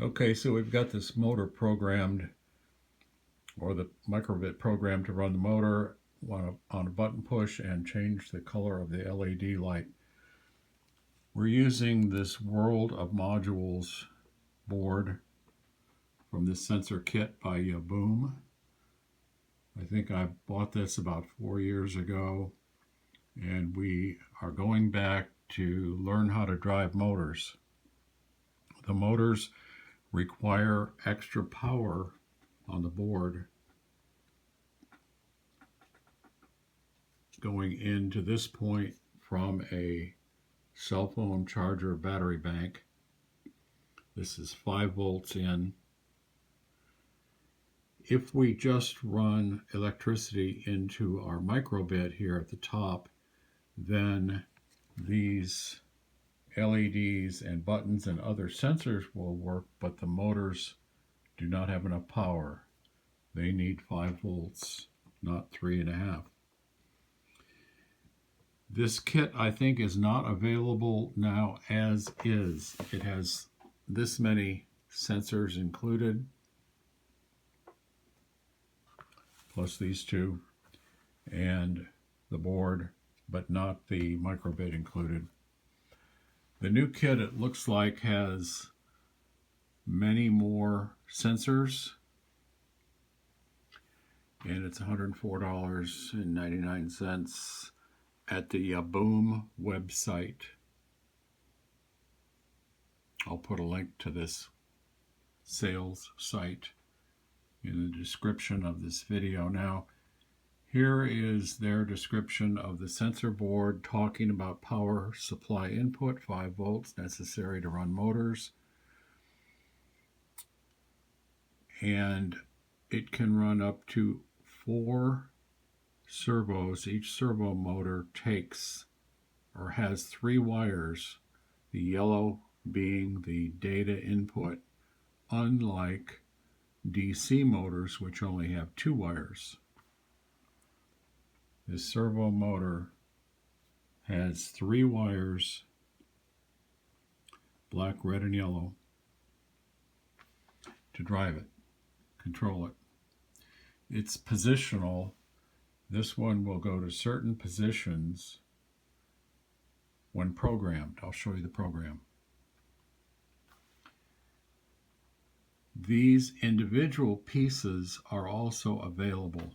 Okay, so we've got this motor programmed, or the Microbit program to run the motor on a button push and change the color of the LED light. We're using this World of Modules board from this sensor kit by Yahboom. I think I bought this about 4 years ago, and we are going back to learn how to drive motors. The motors require extra power on the board going into this point from a cell phone charger battery bank. This is 5 volts in. If we just run electricity into our microbit here at the top, then these LEDs and buttons and other sensors will work, but the motors do not have enough power. They need 5 volts, not 3.5. This kit, I think, is not available now as is. It has this many sensors included, plus these two, and the board, but not the microbit included. The new kit, it looks like, has many more sensors, and it's $104.99 at the Yahboom website. I'll put a link to this sales site in the description of this video. Now, here is their description of the sensor board, talking about power supply input, 5 volts necessary to run motors. And it can run up to 4 servos. Each servo motor takes or has 3 wires, the yellow being the data input, unlike DC motors, which only have 2 wires. This servo motor has 3 wires, black, red, and yellow, to drive it, control it. It's positional. This one will go to certain positions when programmed. I'll show you the program. These individual pieces are also available.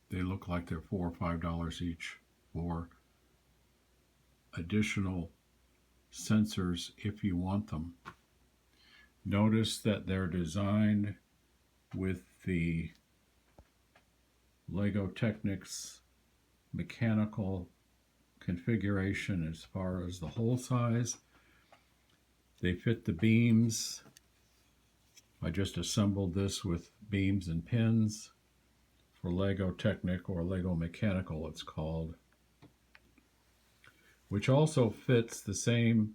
They look like they're $4 or $5 each for additional sensors if you want them. Notice that they're designed with the Lego Technics mechanical configuration as far as the hole size. They fit the beams. I just assembled this with beams and pins for Lego Technic, or Lego Mechanical it's called, which also fits the same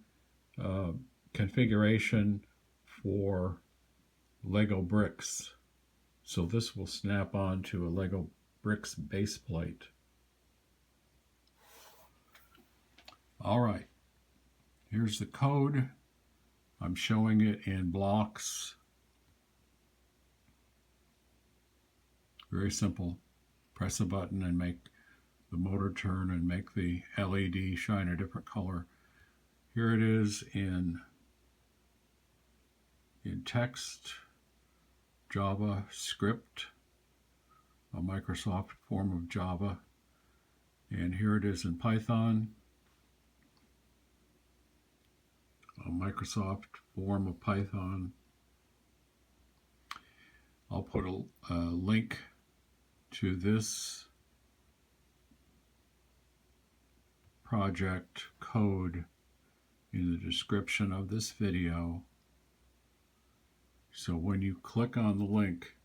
configuration for Lego bricks. So this will snap on to a Lego bricks base plate. All right, here's the code. I'm showing it in blocks. Very simple. Press a button and make the motor turn and make the LED shine a different color. Here it is in text, Java script, a Microsoft form of Java. And here it is in Python, a Microsoft form of Python. I'll put a link to this project code in the description of this video. So when you click on the link,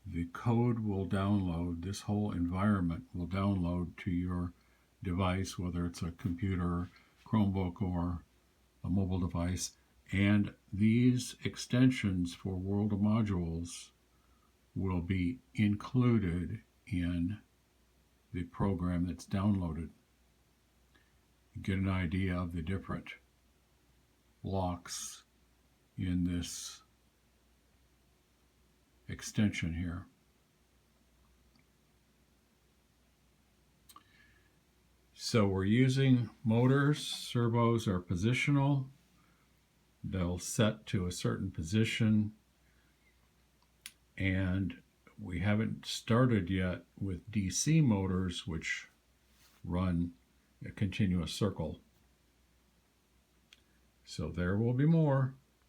the code will download, this whole environment will download to your device, whether it's a computer, Chromebook, or a mobile device. And these extensions for World of Modules will be included in the program that's downloaded. You get an idea of the different locks in this extension here. So we're using motors. Servos are positional. They'll set to a certain position, and we haven't started yet with DC motors, which run a continuous circle. So there will be more.